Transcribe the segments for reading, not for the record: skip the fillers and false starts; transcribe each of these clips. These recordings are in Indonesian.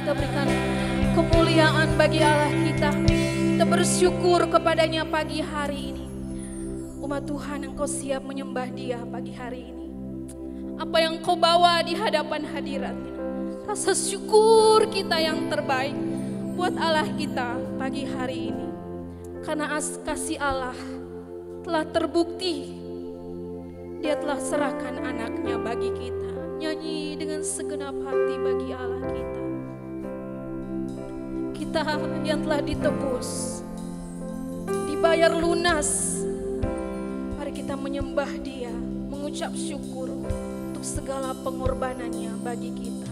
Kita berikan kemuliaan bagi Allah kita. Kita bersyukur kepadanya pagi hari ini. Umat Tuhan, Engkau siap menyembah Dia pagi hari ini. Apa yang Kau bawa di hadapan hadirat-Nya, rasa syukur kita yang terbaik buat Allah kita pagi hari ini. Karena kasih Allah telah terbukti, Dia telah serahkan anaknya bagi kita. Nyanyi dengan segenap hati bagi Allah kita. Kita yang telah ditebus, dibayar lunas. Mari kita menyembah Dia, mengucap syukur untuk segala pengorbanannya bagi kita.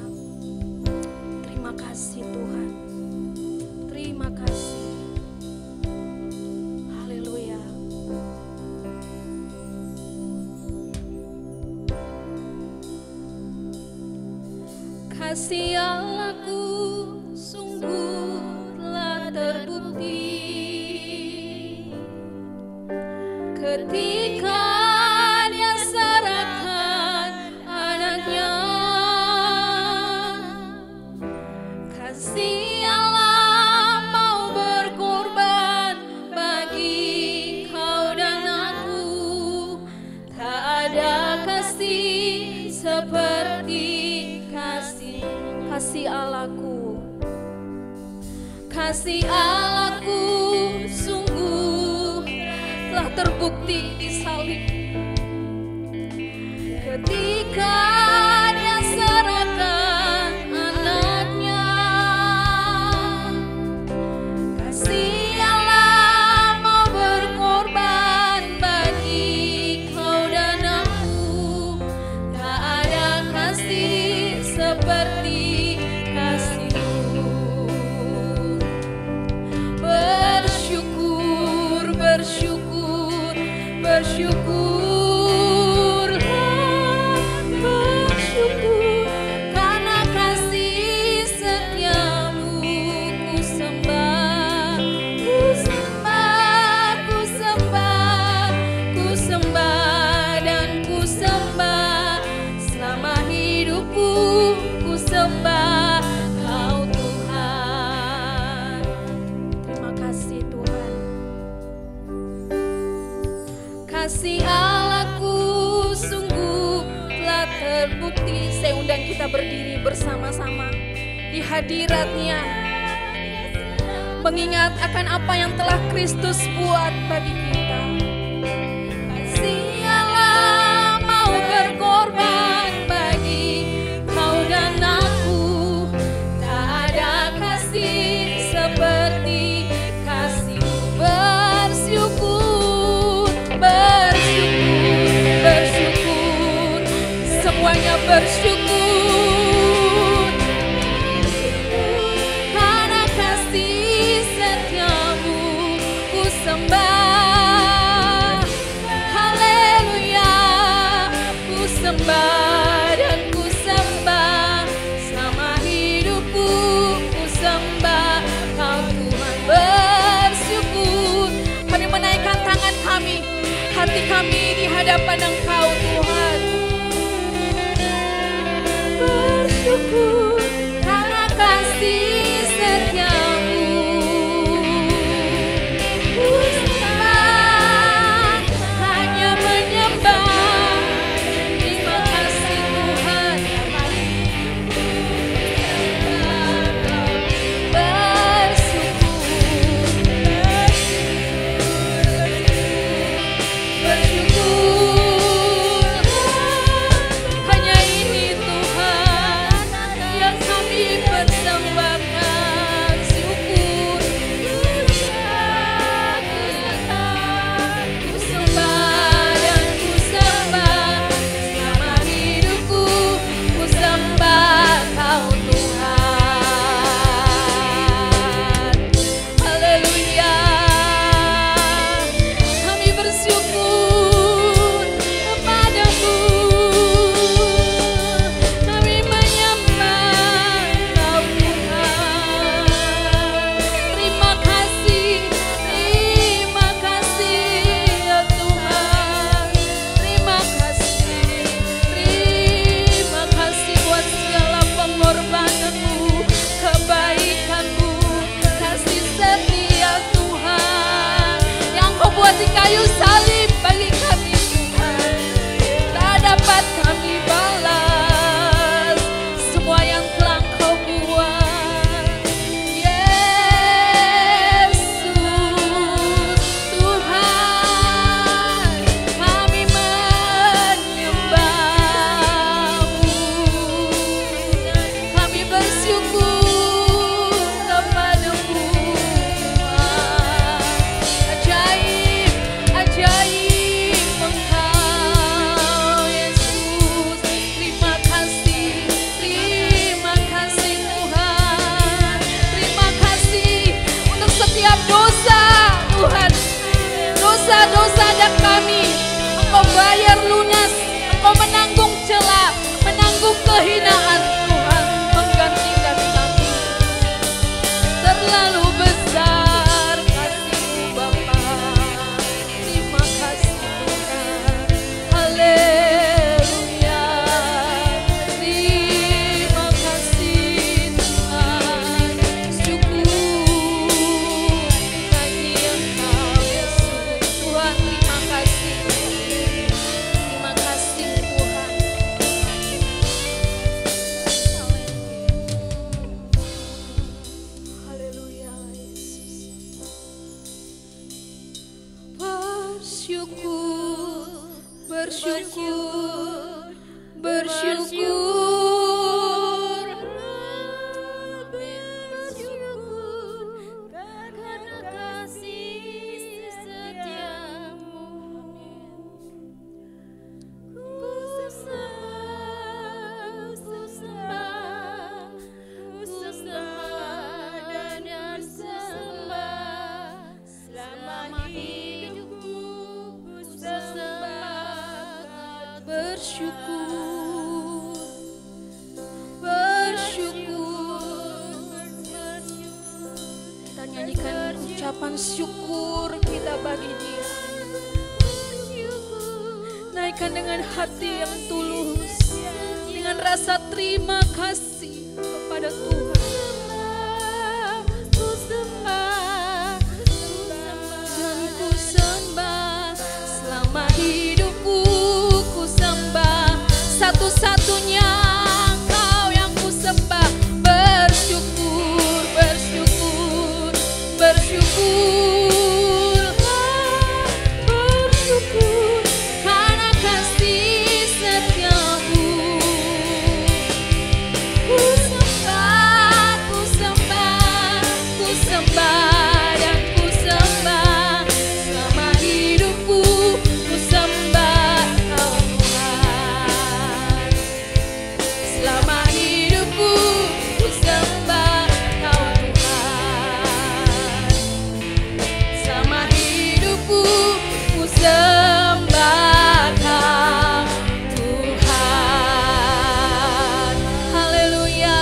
Terima kasih Tuhan. Terima kasih. Haleluya. Kasih Allahku sungguh telah terbukti ketika Dia serahkan anaknya. Kasih Allah mau berkorban bagi kau dan aku. Tak ada kasih seperti kasih Allahku. Kasih Allahku sungguh telah terbukti di salib ketika Dia serahkan anaknya. Kasih Allah mau berkorban bagi kau dan aku. Tak ada kasih seperti kasih-Mu. Bersyukur, bersyukur, bersyukurlah, bersyukur karena kasih setia-Mu. Ku sembah, ku sembah, ku sembah, ku sembah dan ku sembah selama hidupku. Ku sembah Kau Tuhan. Terima kasih Tuhan. Kasih Allahku sungguh telah terbukti. Saya undang kita berdiri bersama-sama di hadirat-Nya, mengingat akan apa yang telah Kristus buat bagi kita. Kasih Allah mau berkorban bagi kau dan aku. Tak ada kasih seperti kasih-Mu. Bersyukur, bersyukur, bersyukur, semuanya bersyukur karena kasih setia-Mu. Ku sembah, haleluya, ku sembah dan ku sembah selama hidupku. Ku sembah Kau Tuhan. Bersyukur, kami menaikkan tangan kami, hati kami di hadapan Engkau Tuhan. Bersyukur karena kasih setia-Mu. Ku sembah, hanya menyembah. Terima kasih Tuhan. Bersyukur, hanya ini Tuhan dosa-dosa dan kami. Engkau bayar lunas, Engkau menanggung celah, menanggung kehinaan Tuhan, menggantikan kami. Terlalu besar kasih-Mu Bapa. Terima kasih Tuhan. Haleluya. Terima kasih Tuhan. Syukur bagi Engkau Yesus. Tuhan terima kasih. Terima kasih Tuhan. Haleluya Yesus. Bersyukur, bersyukur, bersyukur karena kasih setiamu. Ku sembah dan sembah selama hidupku. Ku sembah, bersyukur, bersyukur. Kita nyanyikan ucapan syukur kita bagi Dia. Naikkan dengan hati yang tulus, dengan rasa terima kasih kepada Tuhan. Ku sembah, dan ku sembah selama hidupku. Ku sembah, satu-satunya Engkau yang ku sembah. Bersyukur, bersyukur, bersyukur, bersyukur karena kasih setiamu. Ku sembah, ku sembah, ku sembah dan ku sembah selama hidupku. Ku sembah Kau Tuhan. Selama hidupku ku sembah Kau Tuhan. Selama hidupku ku sembah Kau Tuhan. Haleluya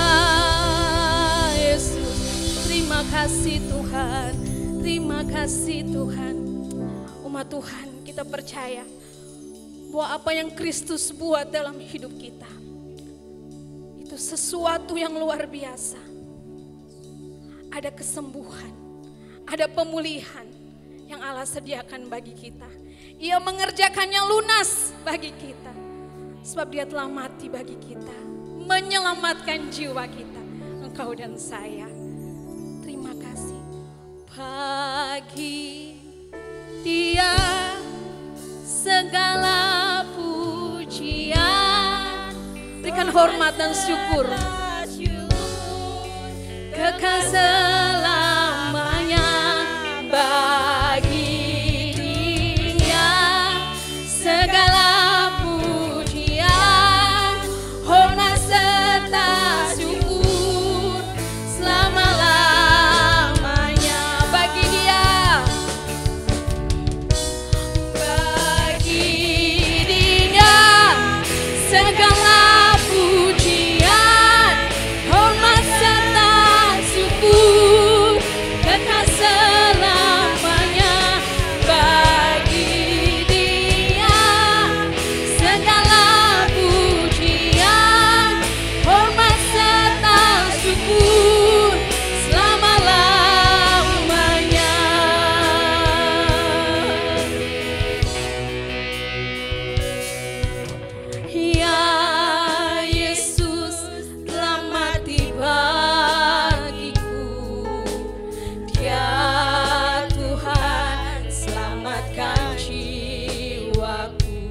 Yesus. Terima kasih Tuhan. Terima kasih Tuhan. Umat Tuhan, kita percaya bahwa apa yang Kristus buat dalam hidup kita itu sesuatu yang luar biasa. Ada kesembuhan, ada pemulihan yang Allah sediakan bagi kita. Ia mengerjakannya lunas bagi kita. Sebab Dia telah mati bagi kita, menyelamatkan jiwa kita, engkau dan saya. Terima kasih. Bagi Dia segala pujian, berikan hormat dan syukur, kekal selamanya bagi Dia segala pujian, hormat serta syukur selama-lamanya bagi Dia. Bagi Dia segala pujian, hormat serta syukur, kekal selamanya bagi Dia segala pujian, hormat serta syukur selama-lamanya. Ya Yesus telah mati bagiku, Dia Tuhan selamatkan jiwaku.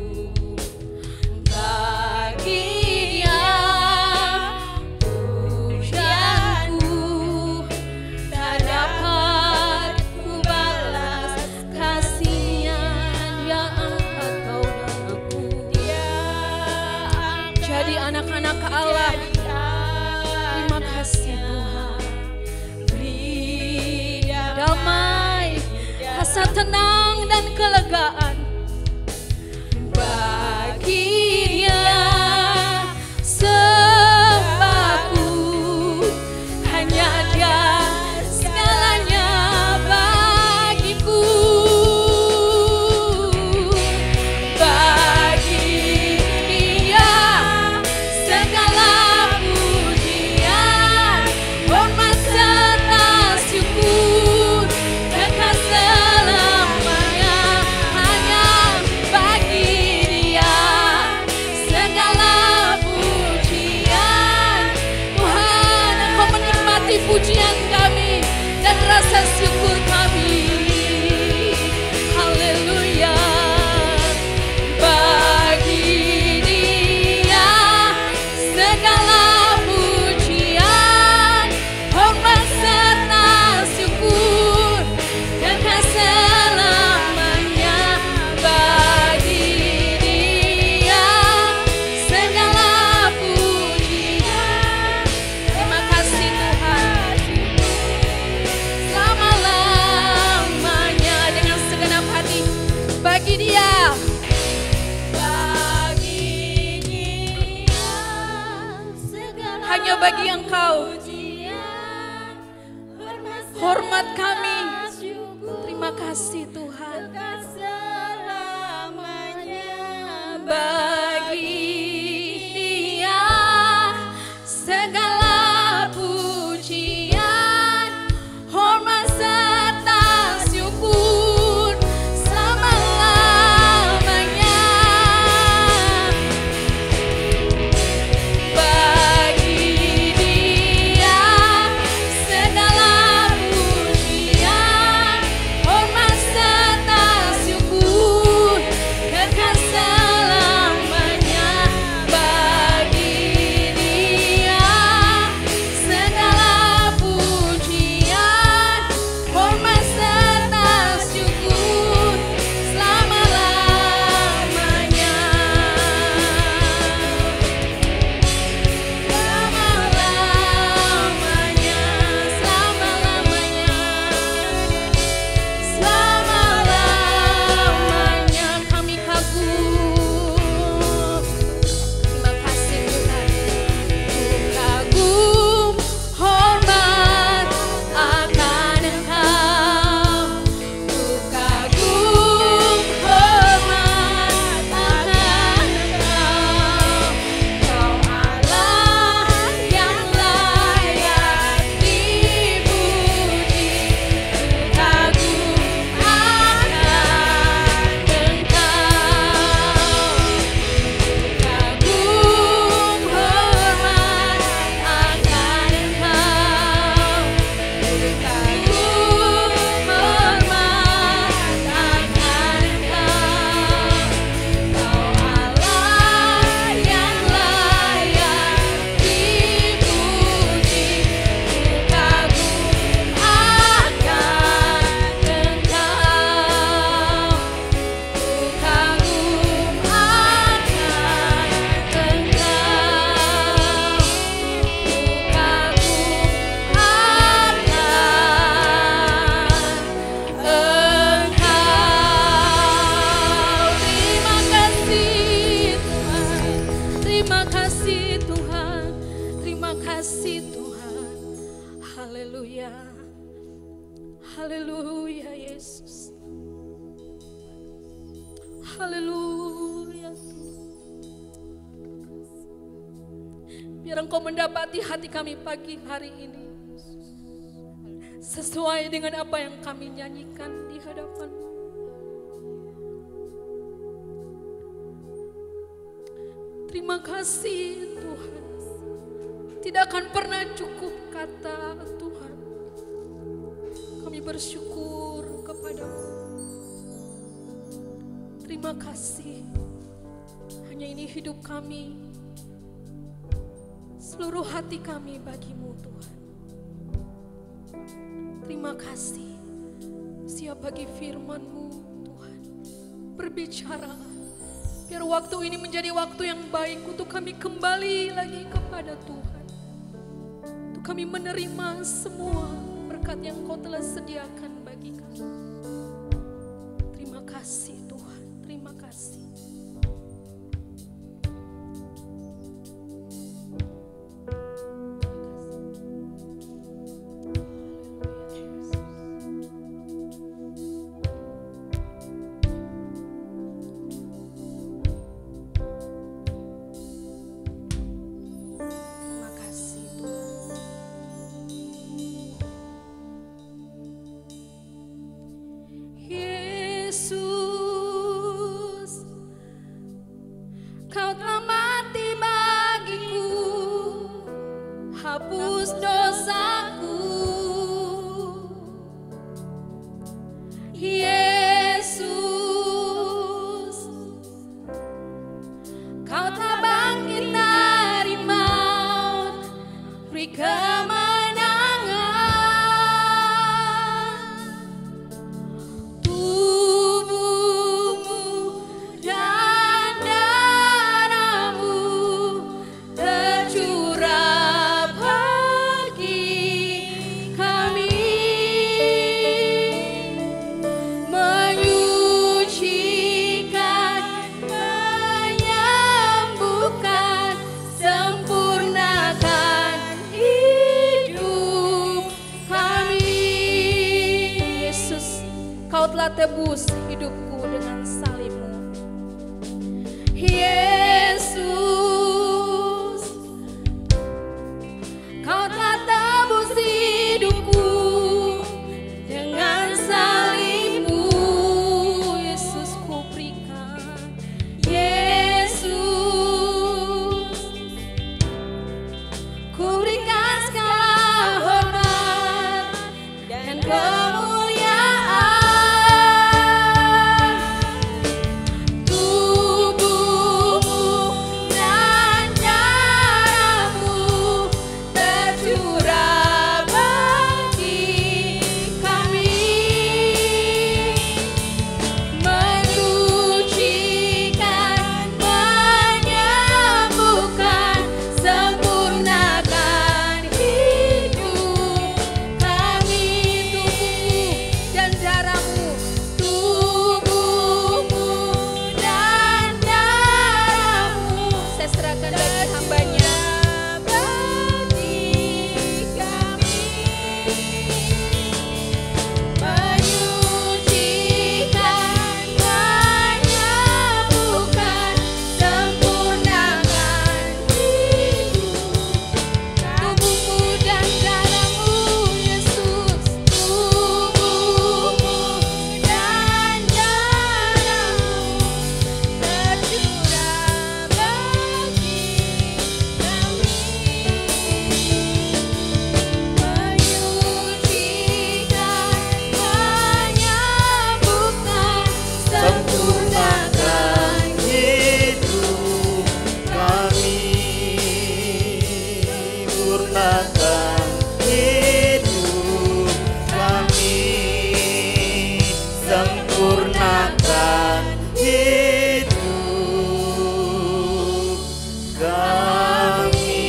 Bagi Dia pujianku, tak dapat ku balas kasih-Nya yang angkat kau dan aku. Jadi anak-anak Allah, terima kasih Tuhan. Beri damai, rasa tenang dan kelegaan kelegaan. Bagi Dia sembahku, hanya Dia segalanya bagiku. Bagi Dia segala pujian, hormat serta syukur, kekal selamanya. Hanya bagi Dia segala pujian. Tuhan, Engkau menikmati pujian kami dan rasa syukur kami. Haleluya. Bagi Dia segala pujian, hormat serta syukur, kekal selamanya. Bagi Dia segala pujian. Terima kasih Tuhan. Selama-lamanya dengan segenap hati. Bagi Dia. Bagi Dia segala hanya bagi Engkau hormat kami. Terima kasih Tuhan. Bagi Dia segala pujian, hormat serta syukur selama-lamanya. Bagi Dia segala pujian, hormat serta syukur, kekal selamanya. Bagi Dia segala pujian, hormat serta syukur selama-lamanya. Selama-lamanya, selama-lamanya kami kagum. Terima kasih Tuhan. Ku kagum, hormat akan Engkau. Ku kagum, hormat akan Engkau. Kau Allah yang layak dipuji. Ku kagum akan Engkau. Kagum, hormat akan Engkau. Kagum, hormat akan Engkau. Kau Allah yang layak dipuji. Kagum akan Engkau. Kagum akan Terima kasih Tuhan. Terima kasih Tuhan. Haleluya. Haleluya Yesus. Haleluya Tuhan. Biar Engkau mendapati hati kami pagi hari ini sesuai dengan apa yang kami nyanyikan di hadapan-Mu. Terima kasih Tuhan. Tidak akan pernah cukup kata Tuhan. Kami bersyukur kepada-Mu. Terima kasih. Hanya ini hidup kami. Seluruh hati kami bagi-Mu Tuhan. Terima kasih. Siap bagi firman-Mu Tuhan. Berbicara. Biar waktu ini menjadi waktu yang baik untuk kami kembali lagi kepada Tuhan. Untuk kami menerima semua berkat yang Kau telah sediakan bagi kami. Terima kasih. tebus hidupku dengan salib-Mu. Yesus, Kau telah tebus hidupku dengan salib-Mu. Yesus, ku berikan. Yesus, ku berikan segala hormat dan kemuliaan. Tubuh-Mu dan darah-Mu tercurah bagi kami, menyucikan, menyembuhkan, sempurnakan hidup kami. Tubuh-Mu dan darah-Mu, tubuh-Mu dan darah-Mu, saya serahkan bagi hamba-Nya. Bagi kami, menyucikan, menyembuhkan, sempurnakan hidup. Tubuh-Mu dan darah-Mu, Yesus, tubuh-Mu dan darah-Mu tercurah bagi kami, menyucikan, menyembuhkan, sempurnakan hidup kami, sempurnakan hidup kami, sempurnakan hidup kami.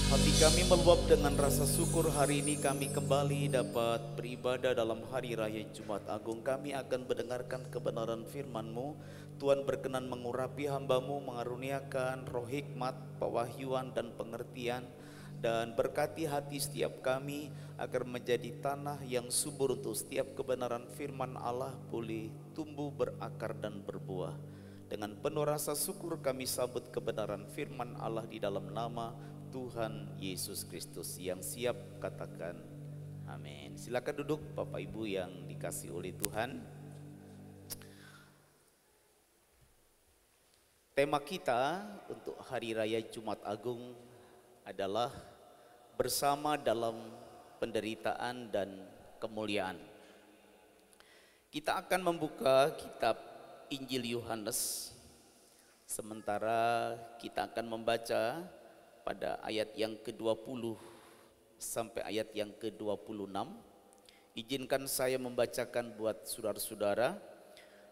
Hati kami meluap dengan rasa syukur hari ini kami kembali dapat beribadah dalam hari raya Jumat Agung. Kami akan mendengarkan kebenaran firman-Mu. Tuhan berkenan mengurapi hamba-Mu, mengaruniakan roh hikmat, pewahyuan dan pengertian, dan berkati hati setiap kami agar menjadi tanah yang subur untuk setiap kebenaran firman Allah boleh tumbuh, berakar dan berbuah. Dengan penuh rasa syukur kami sambut kebenaran firman Allah di dalam nama Tuhan Yesus Kristus. Yang siap katakan amin. Silakan duduk Bapak Ibu yang dikasihi oleh Tuhan. Tema kita untuk hari raya Jumat Agung adalah bersama dalam penderitaan dan kemuliaan. Kita akan membuka kitab Injil Yohanes, sementara kita akan membaca pada ayat yang ke-20 sampai ayat yang ke-26. Izinkan saya membacakan buat saudara-saudara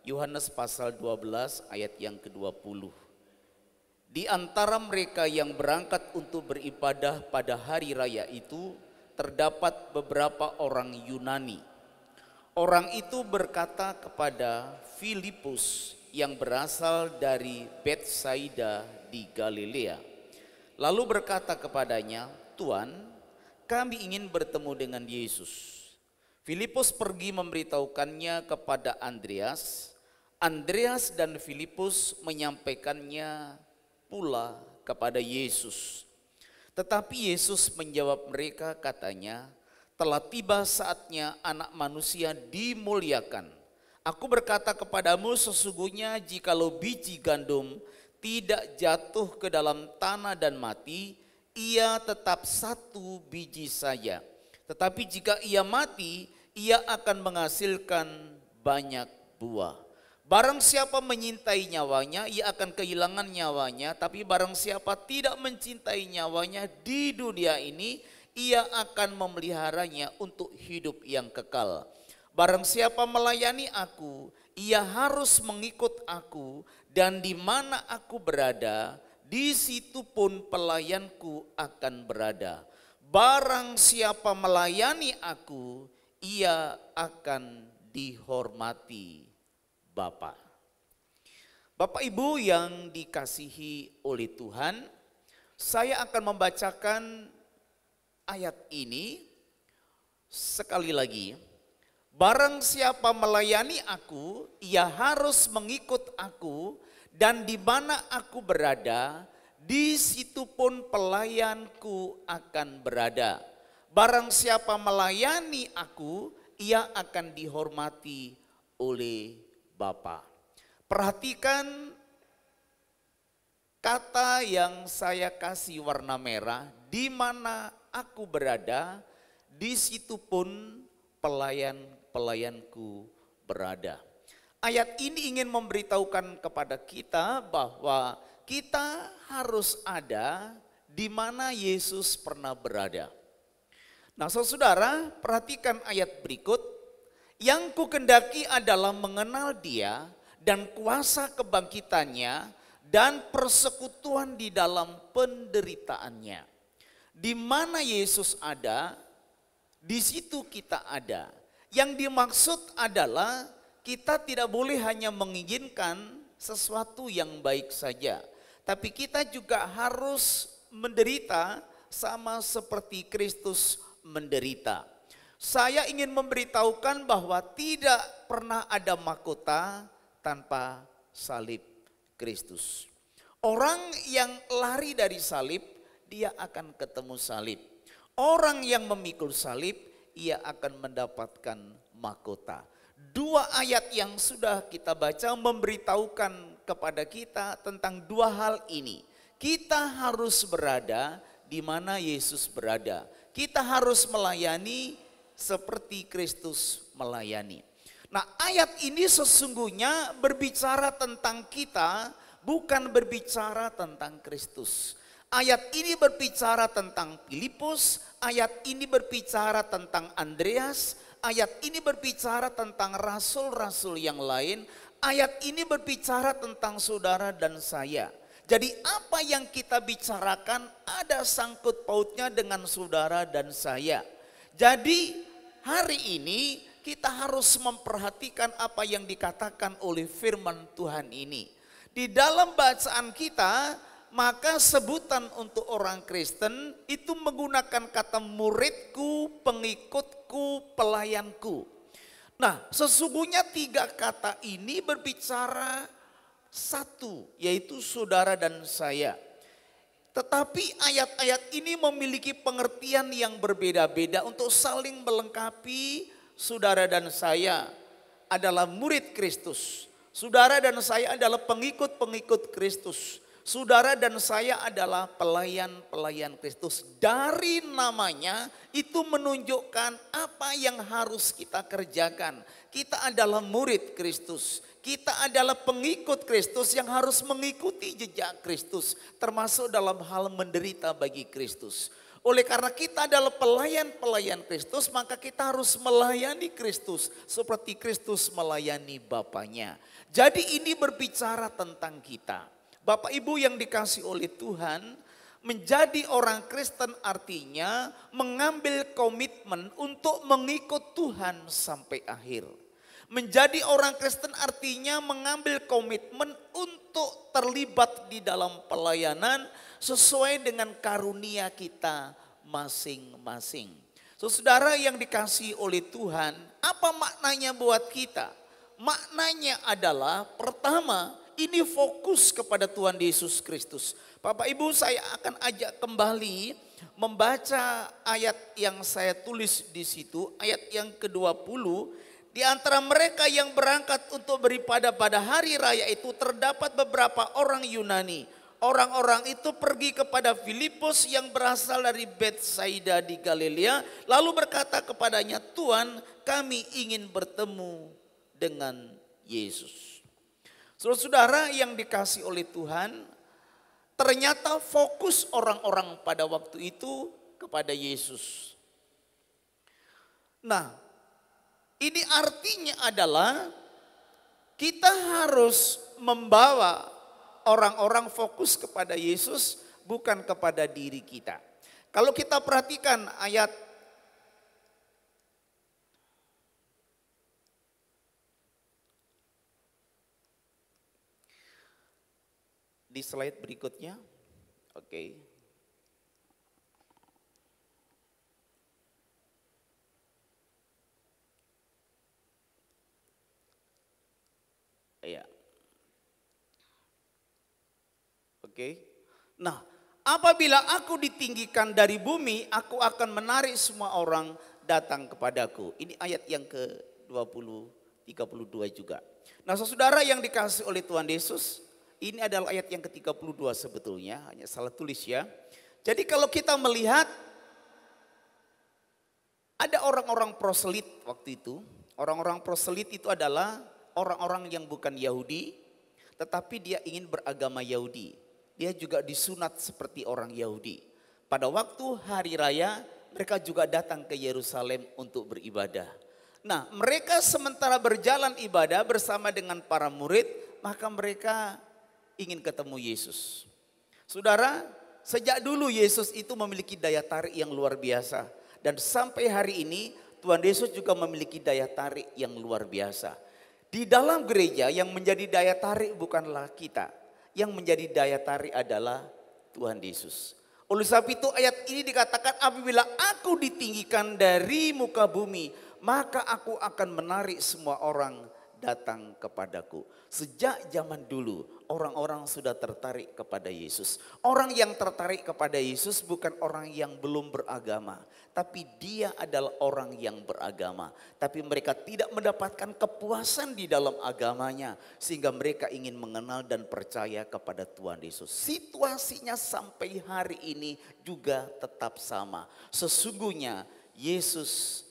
Yohanes pasal 12 ayat yang ke-20. Di antara mereka yang berangkat untuk beribadah pada hari raya itu terdapat beberapa orang Yunani. Orang itu berkata kepada Filipus yang berasal dari Betsaida di Galilea, lalu berkata kepadanya, "Tuan, kami ingin bertemu dengan Yesus." Filipus pergi memberitahukannya kepada Andreas. Andreas dan Filipus menyampaikannya pula kepada Yesus. Tetapi Yesus menjawab mereka, katanya, "Telah tiba saatnya Anak Manusia dimuliakan. Aku berkata kepadamu, sesungguhnya jikalau biji gandum tidak jatuh ke dalam tanah dan mati, ia tetap satu biji saja. Tetapi jika ia mati, ia akan menghasilkan banyak buah. Barang siapa menyintai nyawanya, ia akan kehilangan nyawanya. Tapi barang siapa tidak mencintai nyawanya di dunia ini, ia akan memeliharanya untuk hidup yang kekal. Barang siapa melayani aku, ia harus mengikut aku, dan di mana aku berada, di situ pun pelayanku akan berada. Barang siapa melayani aku, ia akan dihormati Bapa." Bapak Ibu yang dikasihi oleh Tuhan, saya akan membacakan ayat ini sekali lagi, barang siapa melayani aku, ia harus mengikut aku, dan di mana aku berada, di situ pun pelayanku akan berada. Barang siapa melayani aku, ia akan dihormati oleh Bapa. Perhatikan kata yang saya kasih warna merah, di mana aku berada, di situ pun pelayanku berada. Ayat ini ingin memberitahukan kepada kita bahwa kita harus ada di mana Yesus pernah berada. Nah, saudara, perhatikan ayat berikut. Yang kukendaki adalah mengenal Dia dan kuasa kebangkitannya dan persekutuan di dalam penderitaannya. Di mana Yesus ada, di situ kita ada. Yang dimaksud adalah kita tidak boleh hanya menginginkan sesuatu yang baik saja, tapi kita juga harus menderita sama seperti Kristus menderita. Saya ingin memberitahukan bahwa tidak pernah ada mahkota tanpa salib Kristus. Orang yang lari dari salib, dia akan ketemu salib. Orang yang memikul salib, ia akan mendapatkan mahkota. Dua ayat yang sudah kita baca memberitahukan kepada kita tentang dua hal ini. Kita harus berada di mana Yesus berada. Kita harus melayani seperti Kristus melayani. Nah, ayat ini sesungguhnya berbicara tentang kita, bukan berbicara tentang Kristus. Ayat ini berbicara tentang Filipus, ayat ini berbicara tentang Andreas, ayat ini berbicara tentang rasul-rasul yang lain, ayat ini berbicara tentang saudara dan saya. Jadi apa yang kita bicarakan ada sangkut pautnya dengan saudara dan saya. Jadi hari ini kita harus memperhatikan apa yang dikatakan oleh firman Tuhan ini. Di dalam bacaan kita, maka sebutan untuk orang Kristen itu menggunakan kata muridku, pengikutku, pelayanku. Nah, sesungguhnya tiga kata ini berbicara satu, yaitu saudara dan saya. Tetapi ayat-ayat ini memiliki pengertian yang berbeda-beda untuk saling melengkapi. Saudara dan saya adalah murid Kristus. Saudara dan saya adalah pengikut-pengikut Kristus. Saudara dan saya adalah pelayan-pelayan Kristus. Dari namanya itu menunjukkan apa yang harus kita kerjakan. Kita adalah murid Kristus. Kita adalah pengikut Kristus yang harus mengikuti jejak Kristus, termasuk dalam hal menderita bagi Kristus. Oleh karena kita adalah pelayan-pelayan Kristus, maka kita harus melayani Kristus seperti Kristus melayani Bapaknya. Jadi ini berbicara tentang kita. Bapak Ibu yang dikasih oleh Tuhan, menjadi orang Kristen artinya mengambil komitmen untuk mengikut Tuhan sampai akhir. Menjadi orang Kristen artinya mengambil komitmen untuk terlibat di dalam pelayanan sesuai dengan karunia kita masing-masing. Saudara yang dikasihi oleh Tuhan, apa maknanya buat kita? Maknanya adalah pertama, ini fokus kepada Tuhan Yesus Kristus. Bapak Ibu, saya akan ajak kembali membaca ayat yang saya tulis di situ, ayat yang ke-20. Di antara mereka yang berangkat untuk beribadah pada hari raya itu terdapat beberapa orang Yunani. Orang-orang itu pergi kepada Filipus yang berasal dari Betsaida di Galilea. Lalu berkata kepadanya, Tuhan, kami ingin bertemu dengan Yesus. Saudara-saudara yang dikasih oleh Tuhan, ternyata fokus orang-orang pada waktu itu kepada Yesus. Nah, ini artinya adalah kita harus membawa orang-orang fokus kepada Yesus, bukan kepada diri kita. Kalau kita perhatikan ayat di slide berikutnya. Oke. Oke. Nah, apabila aku ditinggikan dari bumi, aku akan menarik semua orang datang kepadaku. Ini ayat yang ke-20, 32 juga. Nah, saudara yang dikasih oleh Tuhan Yesus, ini adalah ayat yang ke-32 sebetulnya, hanya salah tulis ya. Jadi kalau kita melihat ada orang-orang proselit waktu itu. Orang-orang proselit itu adalah orang-orang yang bukan Yahudi, tetapi dia ingin beragama Yahudi. Dia juga disunat seperti orang Yahudi. Pada waktu hari raya, mereka juga datang ke Yerusalem untuk beribadah. Nah, mereka sementara berjalan ibadah bersama dengan para murid, maka mereka ingin ketemu Yesus. Saudara, sejak dulu Yesus itu memiliki daya tarik yang luar biasa. Dan sampai hari ini Tuhan Yesus juga memiliki daya tarik yang luar biasa. Di dalam gereja yang menjadi daya tarik bukanlah kita. Yang menjadi daya tarik adalah Tuhan Yesus. Oleh sebab itu ayat ini dikatakan, apabila aku ditinggikan dari muka bumi, maka aku akan menarik semua orang datang kepadaku. Sejak zaman dulu orang-orang sudah tertarik kepada Yesus. Orang yang tertarik kepada Yesus bukan orang yang belum beragama, tapi dia adalah orang yang beragama. Tapi mereka tidak mendapatkan kepuasan di dalam agamanya, sehingga mereka ingin mengenal dan percaya kepada Tuhan Yesus. Situasinya sampai hari ini juga tetap sama. Sesungguhnya Yesus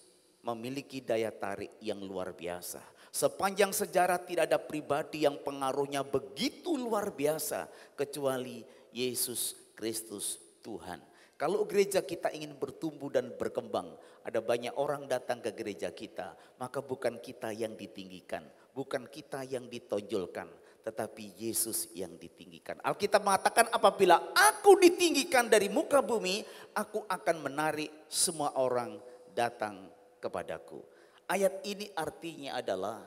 memiliki daya tarik yang luar biasa. Sepanjang sejarah tidak ada pribadi yang pengaruhnya begitu luar biasa kecuali Yesus Kristus Tuhan. Kalau gereja kita ingin bertumbuh dan berkembang, ada banyak orang datang ke gereja kita, maka bukan kita yang ditinggikan, bukan kita yang ditonjolkan, tetapi Yesus yang ditinggikan. Alkitab mengatakan, apabila aku ditinggikan dari muka bumi, aku akan menarik semua orang datang kepadaku. Ayat ini artinya adalah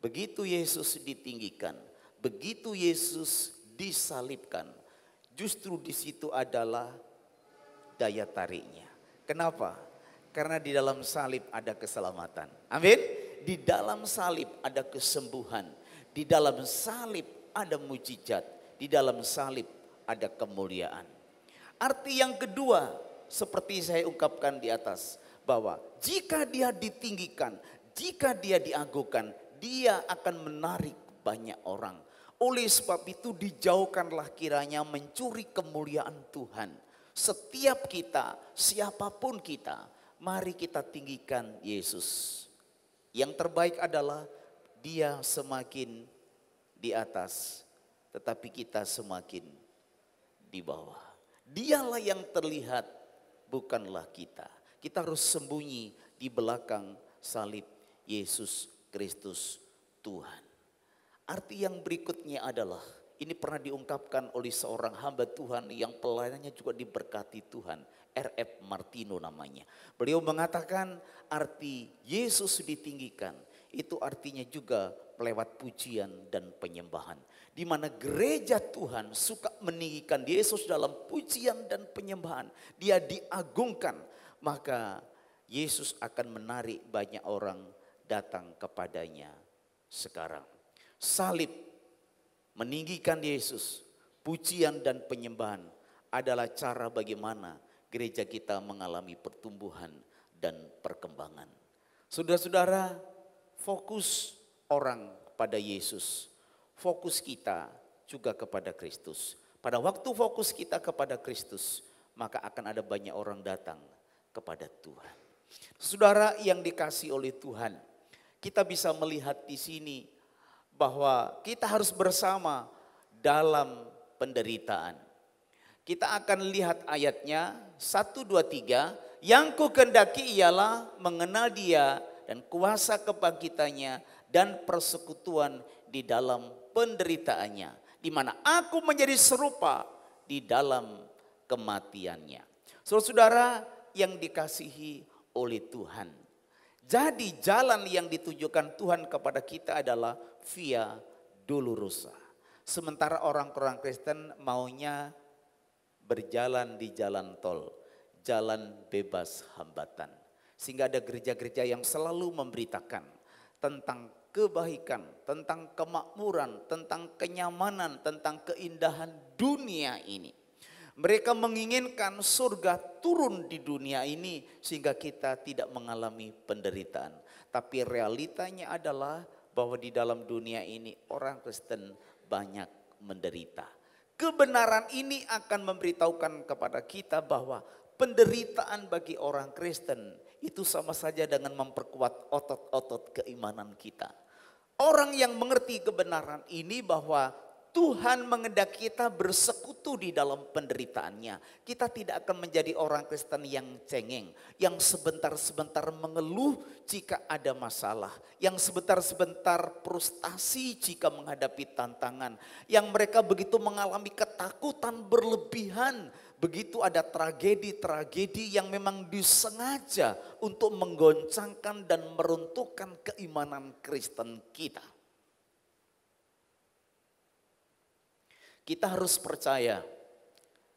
begitu Yesus ditinggikan, begitu Yesus disalibkan, justru di situ adalah daya tariknya. Kenapa? Karena di dalam salib ada keselamatan. Amin. Di dalam salib ada kesembuhan, di dalam salib ada mujizat, di dalam salib ada kemuliaan. Arti yang kedua, seperti saya ungkapkan di atas, bahwa jika dia ditinggikan, jika dia diagungkan, dia akan menarik banyak orang. Oleh sebab itu dijauhkanlah kiranya mencuri kemuliaan Tuhan. Setiap kita, siapapun kita, mari kita tinggikan Yesus. Yang terbaik adalah dia semakin di atas, tetapi kita semakin di bawah. Dialah yang terlihat, bukanlah kita. Kita harus sembunyi di belakang salib Yesus Kristus Tuhan. Arti yang berikutnya adalah, ini pernah diungkapkan oleh seorang hamba Tuhan yang pelayanannya juga diberkati Tuhan, R.F. Martino namanya. Beliau mengatakan arti Yesus ditinggikan, itu artinya juga lewat pujian dan penyembahan. Di mana gereja Tuhan suka meninggikan Yesus dalam pujian dan penyembahan. Dia diagungkan. Maka Yesus akan menarik banyak orang datang kepadanya sekarang. Salib, meninggikan Yesus, pujian dan penyembahan adalah cara bagaimana gereja kita mengalami pertumbuhan dan perkembangan. Saudara-saudara, fokus orang pada Yesus, fokus kita juga kepada Kristus. Pada waktu fokus kita kepada Kristus, maka akan ada banyak orang datang kepada Tuhan. Saudara yang dikasihi oleh Tuhan, kita bisa melihat di sini bahwa kita harus bersama dalam penderitaan. Kita akan lihat ayatnya 1, 2, 3. Yang ku kehendaki ialah mengenal dia dan kuasa kebangkitannya dan persekutuan di dalam penderitaannya, di mana aku menjadi serupa di dalam kematiannya. Saudara-saudara yang dikasihi oleh Tuhan. Jadi jalan yang ditujukan Tuhan kepada kita adalah via dolorosa. Sementara orang-orang Kristen maunya berjalan di jalan tol, jalan bebas hambatan. Sehingga ada gereja-gereja yang selalu memberitakan tentang kebaikan, tentang kemakmuran, tentang kenyamanan, tentang keindahan dunia ini. Mereka menginginkan surga turun di dunia ini sehingga kita tidak mengalami penderitaan. Tapi realitanya adalah bahwa di dalam dunia ini orang Kristen banyak menderita. Kebenaran ini akan memberitahukan kepada kita bahwa penderitaan bagi orang Kristen itu sama saja dengan memperkuat otot-otot keimanan kita. Orang yang mengerti kebenaran ini bahwa Tuhan mengendaki kita bersekutu di dalam penderitaannya. Kita tidak akan menjadi orang Kristen yang cengeng, yang sebentar-sebentar mengeluh jika ada masalah, yang sebentar-sebentar frustasi jika menghadapi tantangan, yang mereka begitu mengalami ketakutan berlebihan, begitu ada tragedi-tragedi yang memang disengaja untuk menggoncangkan dan meruntuhkan keimanan Kristen kita. Kita harus percaya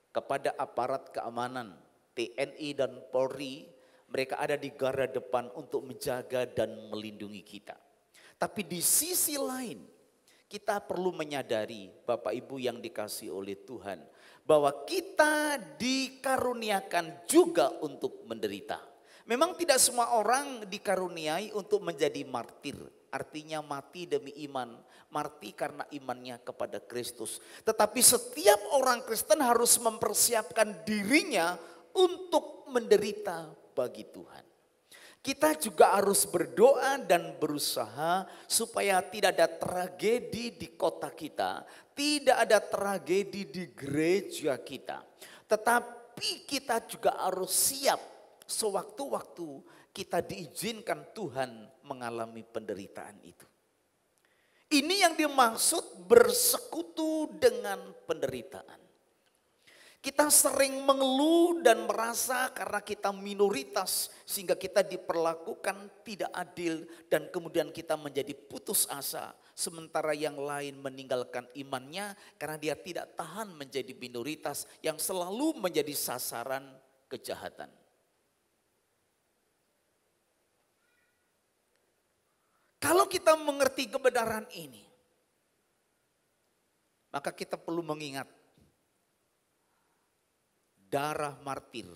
kepada aparat keamanan TNI dan Polri, mereka ada di garda depan untuk menjaga dan melindungi kita. Tapi di sisi lain, kita perlu menyadari Bapak Ibu yang dikasihi oleh Tuhan, bahwa kita dikaruniakan juga untuk menderita. Memang tidak semua orang dikaruniai untuk menjadi martir. Artinya mati demi iman, mati karena imannya kepada Kristus. Tetapi setiap orang Kristen harus mempersiapkan dirinya untuk menderita bagi Tuhan. Kita juga harus berdoa dan berusaha supaya tidak ada tragedi di kota kita, tidak ada tragedi di gereja kita. Tetapi kita juga harus siap sewaktu-waktu kita diizinkan Tuhan mengalami penderitaan itu. Ini yang dimaksud bersekutu dengan penderitaan. Kita sering mengeluh dan merasa karena kita minoritas sehingga kita diperlakukan tidak adil dan kemudian kita menjadi putus asa. Sementara yang lain meninggalkan imannya karena dia tidak tahan menjadi minoritas yang selalu menjadi sasaran kejahatan. Kalau kita mengerti kebenaran ini, maka kita perlu mengingat darah martir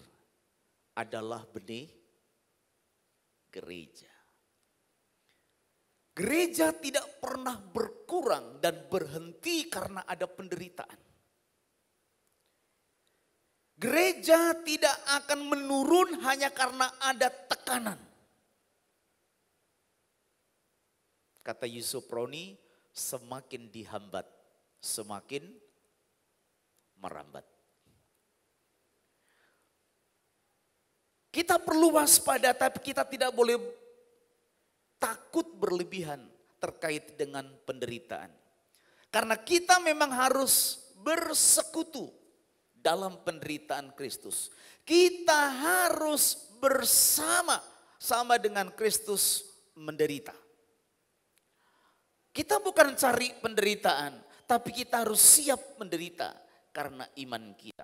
adalah benih gereja. Gereja tidak pernah berkurang dan berhenti karena ada penderitaan. Gereja tidak akan menurun hanya karena ada tekanan. Kata Yusuf Roni, semakin dihambat, semakin merambat. Kita perlu waspada, tapi kita tidak boleh takut berlebihan terkait dengan penderitaan. Karena kita memang harus bersekutu dalam penderitaan Kristus. Kita harus bersama-sama dengan Kristus menderita. Kita bukan cari penderitaan, tapi kita harus siap menderita karena iman kita.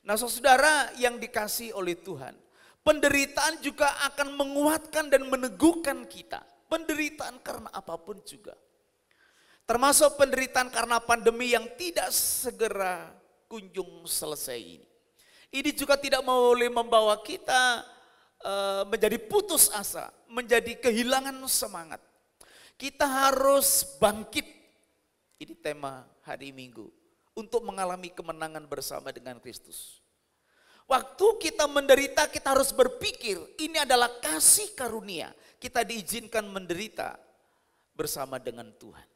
Nah, saudara yang dikasihi oleh Tuhan, penderitaan juga akan menguatkan dan meneguhkan kita. Penderitaan karena apapun juga. Termasuk penderitaan karena pandemi yang tidak segera kunjung selesai ini. Ini juga tidak boleh membawa kita menjadi putus asa, menjadi kehilangan semangat. Kita harus bangkit, ini tema hari Minggu, untuk mengalami kemenangan bersama dengan Kristus. Waktu kita menderita, kita harus berpikir ini adalah kasih karunia. Kita diizinkan menderita bersama dengan Tuhan.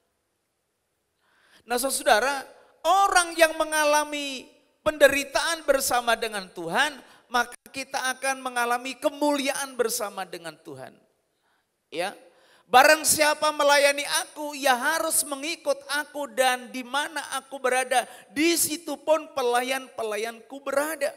Nah saudara, orang yang mengalami penderitaan bersama dengan Tuhan, maka kita akan mengalami kemuliaan bersama dengan Tuhan. Ya. Barang siapa melayani aku, ia harus mengikut aku dan di mana aku berada, di situ pun pelayan-pelayanku berada.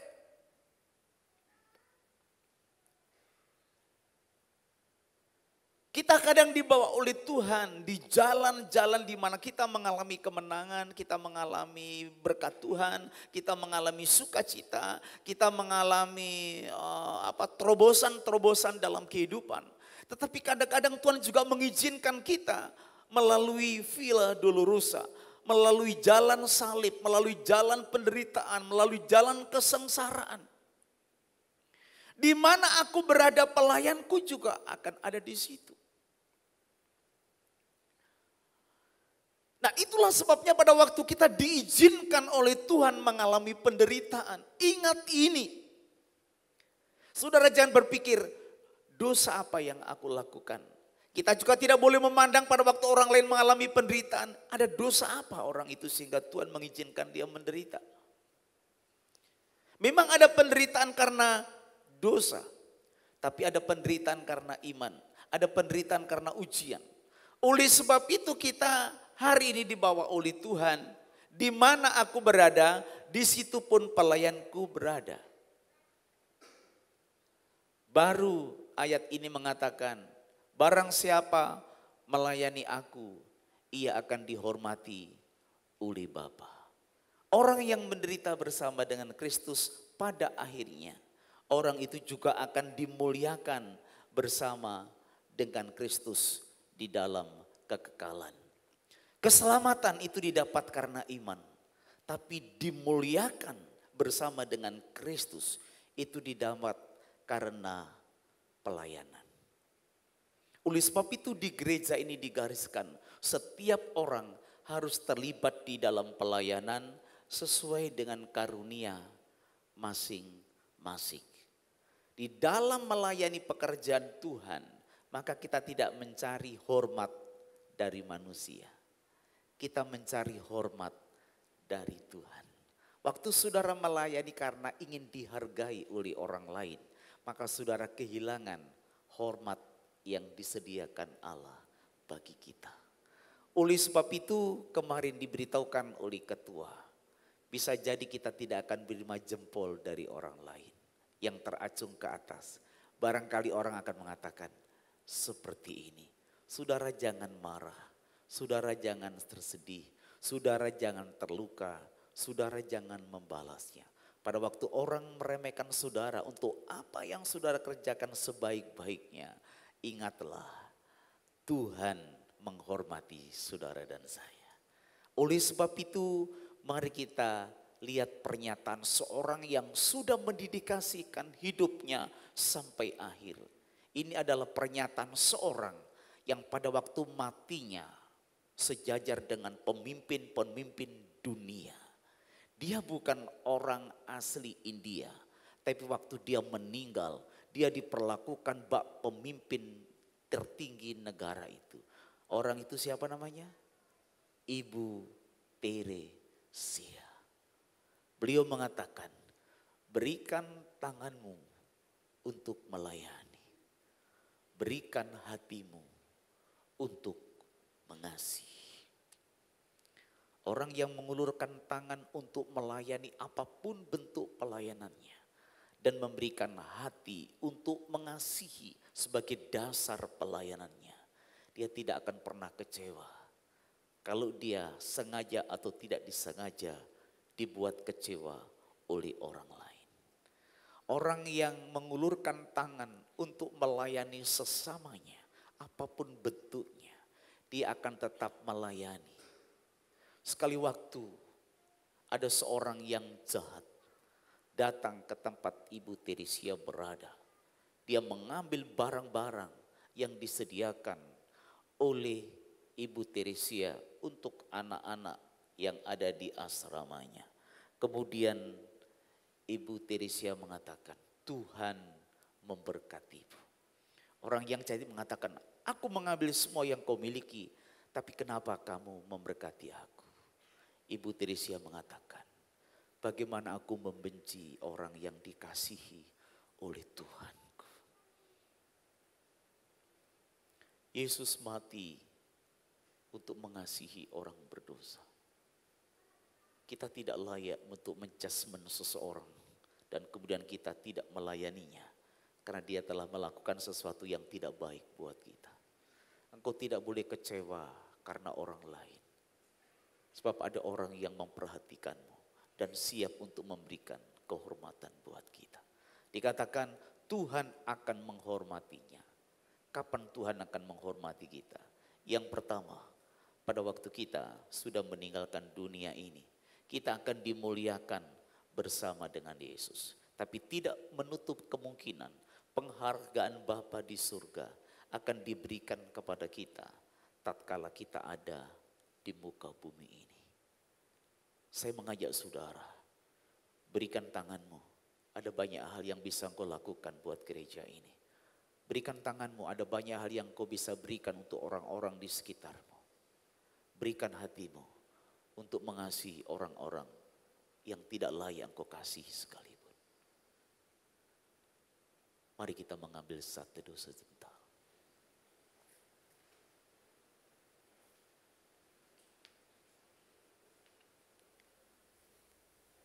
Kita kadang dibawa oleh Tuhan di jalan-jalan di mana kita mengalami kemenangan, kita mengalami berkat Tuhan, kita mengalami sukacita, kita mengalami terobosan-terobosan dalam kehidupan. Tetapi kadang-kadang Tuhan juga mengizinkan kita melalui Via Dolorosa, melalui jalan salib, melalui jalan penderitaan, melalui jalan kesengsaraan. Di mana aku berada, pelayanku juga akan ada di situ. Nah, itulah sebabnya pada waktu kita diizinkan oleh Tuhan mengalami penderitaan. Ingat ini. Saudara jangan berpikir, dosa apa yang aku lakukan. Kita juga tidak boleh memandang pada waktu orang lain mengalami penderitaan. Ada dosa apa orang itu sehingga Tuhan mengizinkan dia menderita. Memang ada penderitaan karena dosa. Tapi ada penderitaan karena iman. Ada penderitaan karena ujian. Oleh sebab itu kita hari ini dibawa oleh Tuhan. Di mana aku berada, di situ pun pelayanku berada. Baru ayat ini mengatakan, barang siapa melayani aku, ia akan dihormati oleh Bapa. Orang yang menderita bersama dengan Kristus pada akhirnya, orang itu juga akan dimuliakan bersama dengan Kristus di dalam kekekalan. Keselamatan itu didapat karena iman, tapi dimuliakan bersama dengan Kristus itu didapat karena pelayanan. Oleh sebab itu di gereja ini digariskan, setiap orang harus terlibat di dalam pelayanan sesuai dengan karunia masing-masing. Di dalam melayani pekerjaan Tuhan, maka kita tidak mencari hormat dari manusia. Kita mencari hormat dari Tuhan. Waktu saudara melayani karena ingin dihargai oleh orang lain, maka saudara kehilangan hormat yang disediakan Allah bagi kita. Oleh sebab itu kemarin diberitahukan oleh ketua, bisa jadi kita tidak akan menerima jempol dari orang lain yang teracung ke atas. Barangkali orang akan mengatakan seperti ini. Saudara jangan marah, saudara jangan tersedih, saudara jangan terluka, saudara jangan membalasnya. Pada waktu orang meremehkan saudara untuk apa yang saudara kerjakan sebaik-baiknya, ingatlah Tuhan menghormati saudara dan saya. Oleh sebab itu mari kita lihat pernyataan seorang yang sudah mendedikasikan hidupnya sampai akhir. Ini adalah pernyataan seorang yang pada waktu matinya sejajar dengan pemimpin-pemimpin dunia. Dia bukan orang asli India, tapi waktu dia meninggal, dia diperlakukan bak pemimpin tertinggi negara itu. Orang itu siapa namanya? Ibu Teresia. Beliau mengatakan, berikan tanganmu untuk melayani. Berikan hatimu untuk mengasihi. Orang yang mengulurkan tangan untuk melayani apapun bentuk pelayanannya. Dan memberikan hati untuk mengasihi sebagai dasar pelayanannya. Dia tidak akan pernah kecewa. Kalau dia sengaja atau tidak disengaja dibuat kecewa oleh orang lain. Orang yang mengulurkan tangan untuk melayani sesamanya, apapun bentuknya, dia akan tetap melayani. Sekali waktu ada seorang yang jahat datang ke tempat Ibu Teresia berada. Dia mengambil barang-barang yang disediakan oleh Ibu Teresia untuk anak-anak yang ada di asramanya. Kemudian Ibu Teresia mengatakan, Tuhan memberkatimu. Orang yang jadi mengatakan, aku mengambil semua yang kau miliki, tapi kenapa kamu memberkati aku? Ibu Teresia mengatakan, bagaimana aku membenci orang yang dikasihi oleh Tuhanku. Yesus mati untuk mengasihi orang berdosa. Kita tidak layak untuk menjudgment seseorang dan kemudian kita tidak melayaninya karena dia telah melakukan sesuatu yang tidak baik buat kita. Engkau tidak boleh kecewa karena orang lain. Sebab ada orang yang memperhatikanmu dan siap untuk memberikan kehormatan buat kita. Dikatakan Tuhan akan menghormatinya kapan Tuhan akan menghormati kita? Yang pertama, pada waktu kita sudah meninggalkan dunia ini, kita akan dimuliakan bersama dengan Yesus. Tapi tidak menutup kemungkinan penghargaan Bapa di surga akan diberikan kepada kita tatkala kita ada di muka bumi ini. Saya mengajak saudara, berikan tanganmu. Ada banyak hal yang bisa engkau lakukan buat gereja ini. Berikan tanganmu, ada banyak hal yang kau bisa berikan untuk orang-orang di sekitarmu. Berikan hatimu untuk mengasihi orang-orang yang tidak layak engkau kasih sekalipun. Mari kita mengambil saat teduh sebentar.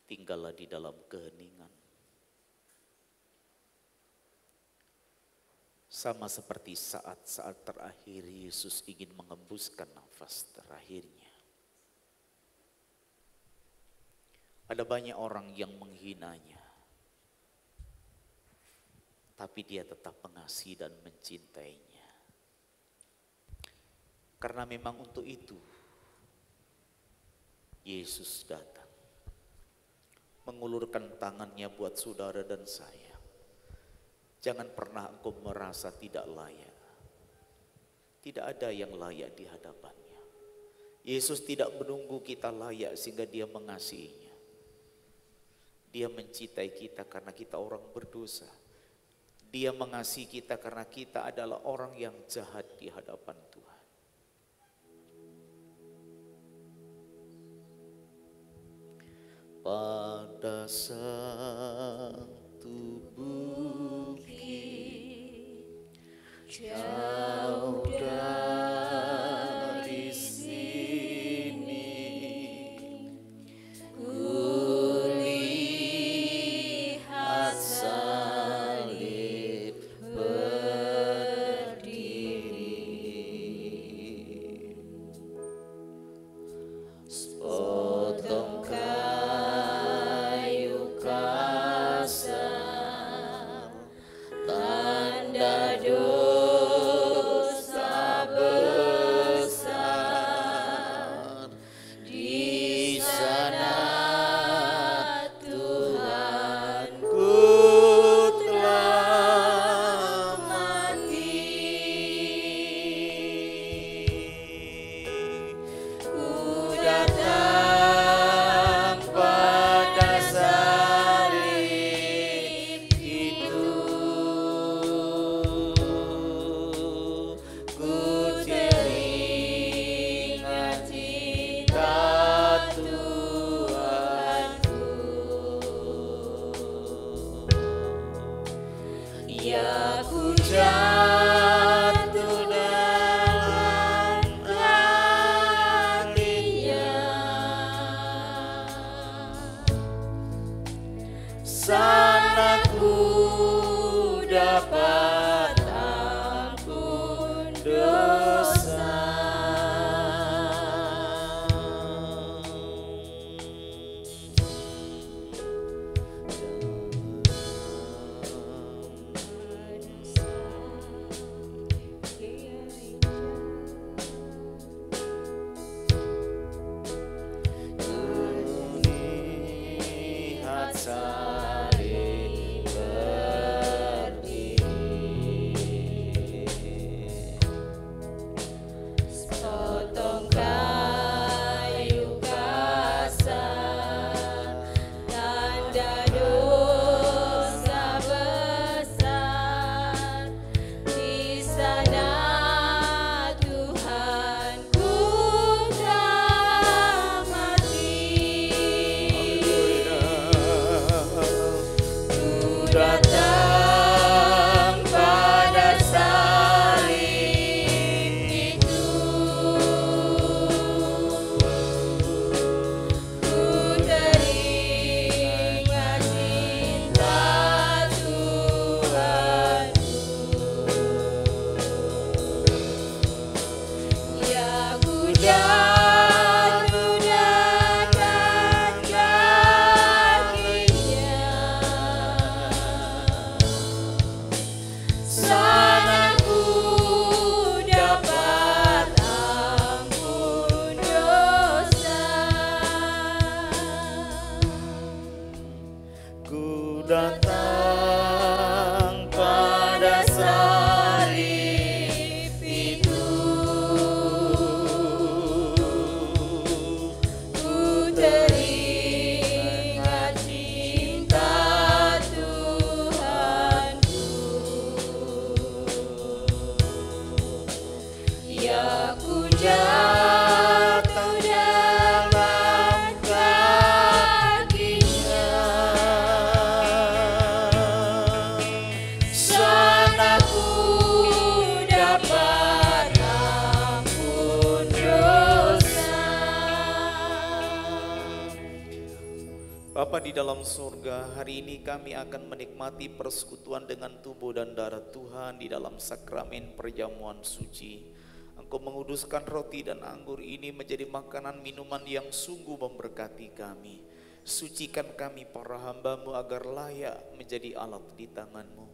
Tinggallah di dalam keheningan. Sama seperti saat-saat terakhir Yesus ingin mengembuskan nafas terakhirnya. Ada banyak orang yang menghinanya. Tapi dia tetap mengasihi dan mencintainya. Karena memang untuk itu Yesus datang. Mengulurkan tangannya buat saudara dan saya. Jangan pernah engkau merasa tidak layak. Tidak ada yang layak di hadapannya. Yesus tidak menunggu kita layak sehingga dia mengasihinya. Dia mencintai kita karena kita orang berdosa. Dia mengasihi kita karena kita adalah orang yang jahat di hadapan Tuhan. Pada satu bukit jauh dari sini, kulihat salib berdiri, sepotong kayu kasar, tanda dosa besar. Di sana Tuhanku telah mati. Ku datang pada salib itu, ku teringat cinta Tuhanku. Ya, ku jatuh dalam hatinya. Sana ku dapat ampun dosa. Kulihat salib berdiri, sepotong kayu kasar, tanda dosa besar. Di sana Tuhanku telah mati. Ku datang pada salib itu, ku teringat cinta Tuhanku. Ya ku jatuh dalam kakinya, sana ku dapat ampun dosa. Bapa di dalam surga, hari ini kami akan menikmati persekutuan dengan tubuh dan darah Tuhan di dalam sakramen perjamuan suci. Engkau menguduskan roti dan anggur ini menjadi makanan minuman yang sungguh memberkati kami. Sucikan kami para hamba-Mu agar layak menjadi alat di tangan-Mu.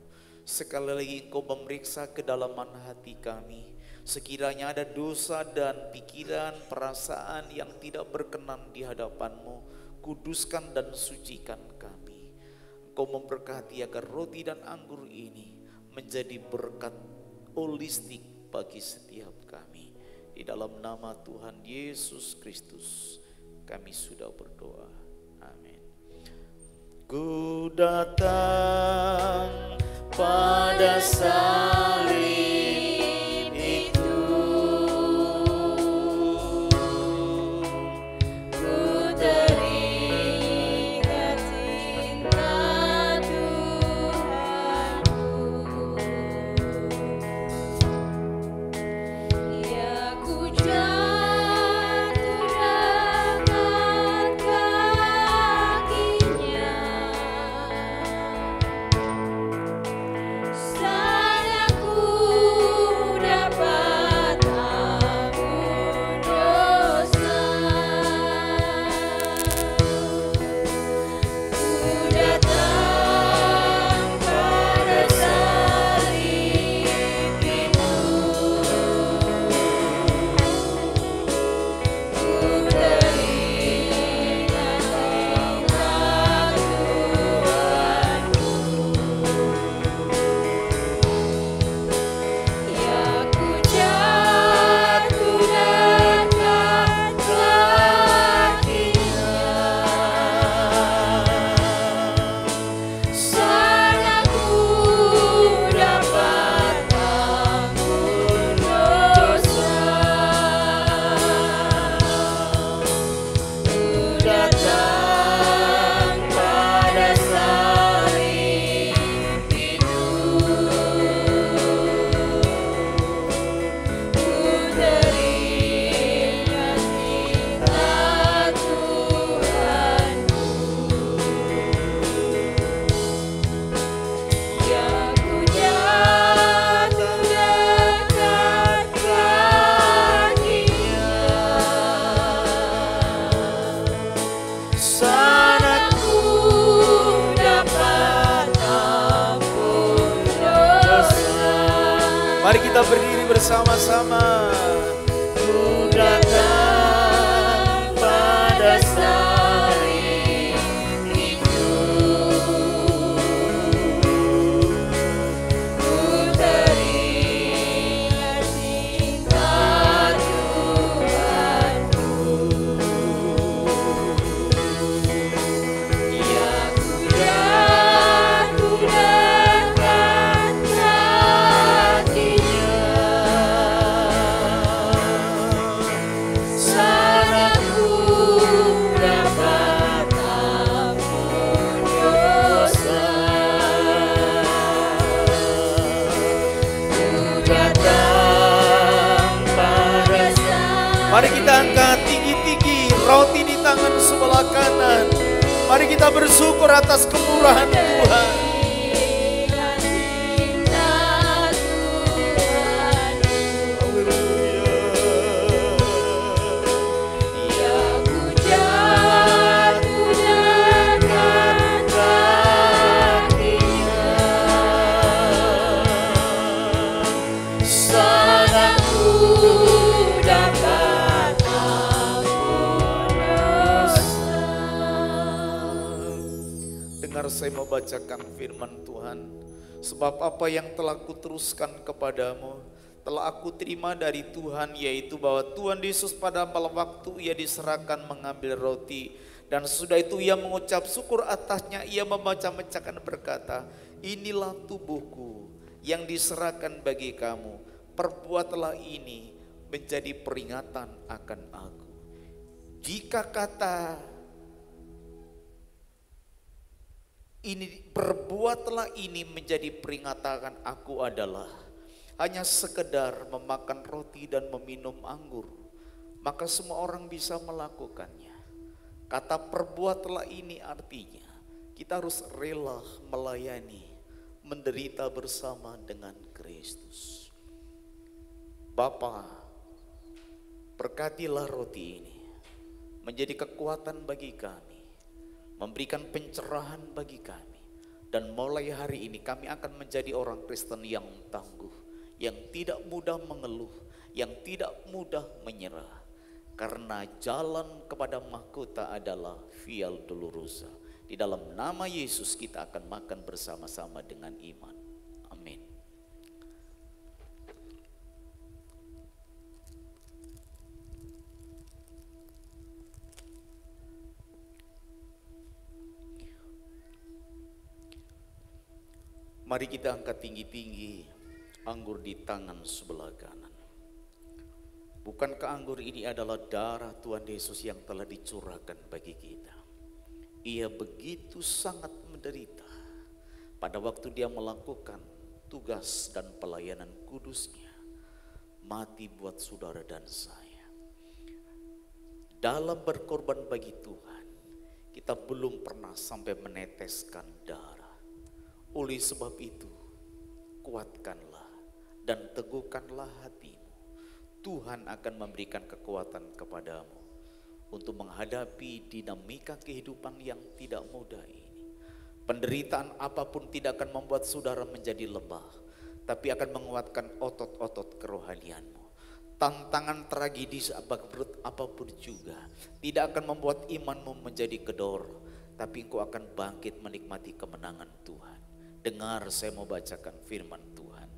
Sekali lagi Engkau memeriksa kedalaman hati kami. Sekiranya ada dosa dan pikiran, perasaan yang tidak berkenan di hadapan-Mu, kuduskan dan sucikan kami. Engkau memberkati agar roti dan anggur ini menjadi berkat holistik bagi setiap kami. Di dalam nama Tuhan Yesus Kristus kami sudah berdoa. Amin. Ku datang pada salib itu, Ku teringat cinta Tuhanku. Ya ku jatuh dalam kakinya, sana ku dapat ampun dosa. Ku datang pada salib itu, ku teringat cinta Tuhanku. Ya ku jatuh dalam kakinya, sana ku dapat ampun dosa. Ku datang pada salib itu, ku teringat cinta Tuhanku. Ya ku jatuh dekat kakinya, sana ku dapat ampun dosa. Mari kita berdiri bersama-sama. Ku datang pada salib itu, Ku teringat cinta Tuhanku. Ya ku jatuh dekat kakinya, sana ku dapat ampun dosa. Ku datang pada salib. Mari kita angkat tinggi-tinggi roti di tangan sebelah kanan. Mari kita bersyukur atas kemurahan Tuhan. Teringat cinta Tuhanku. Ya ku jatuh dekat kakinya, sana ku dapat ampun dosa. Dengar saya membacakan firman Tuhan. Sebab apa yang telah kuteruskan kepadamu telah aku terima dari Tuhan, yaitu bahwa Tuhan Yesus pada malam waktu ia diserahkan mengambil roti, dan sesudah itu ia mengucap syukur atasnya, ia memecah-mecahkan berkata, inilah tubuhku yang diserahkan bagi kamu, perbuatlah ini menjadi peringatan akan aku. Jika kata ini, perbuatlah ini menjadi peringatan aku adalah hanya sekedar memakan roti dan meminum anggur, maka semua orang bisa melakukannya. Kata perbuatlah ini artinya kita harus rela melayani, menderita bersama dengan Kristus. Bapa, berkatilah roti ini menjadi kekuatan bagi kami, memberikan pencerahan bagi kami, dan mulai hari ini kami akan menjadi orang Kristen yang tangguh, yang tidak mudah mengeluh, yang tidak mudah menyerah, karena jalan kepada mahkota adalah via dolorosa. Di dalam nama Yesus kita akan makan bersama-sama dengan iman. Amin. Mari kita angkat tinggi-tinggi anggur di tangan sebelah kanan. Bukankah anggur ini adalah darah Tuhan Yesus yang telah dicurahkan bagi kita? Ia begitu sangat menderita pada waktu dia melakukan tugas dan pelayanan kudusnya, mati buat saudara dan saya. Dalam berkorban bagi Tuhan, kita belum pernah sampai meneteskan darah. Oleh sebab itu, kuatkanlah dan teguhkanlah hatimu. Tuhan akan memberikan kekuatan kepadamu untuk menghadapi dinamika kehidupan yang tidak mudah ini. Penderitaan apapun tidak akan membuat saudara menjadi lemah, tapi akan menguatkan otot-otot kerohanianmu. Tantangan tragedi apapun juga tidak akan membuat imanmu menjadi kedor, tapi engkau akan bangkit menikmati kemenangan Tuhan. Dengar saya mau bacakan firman Tuhan.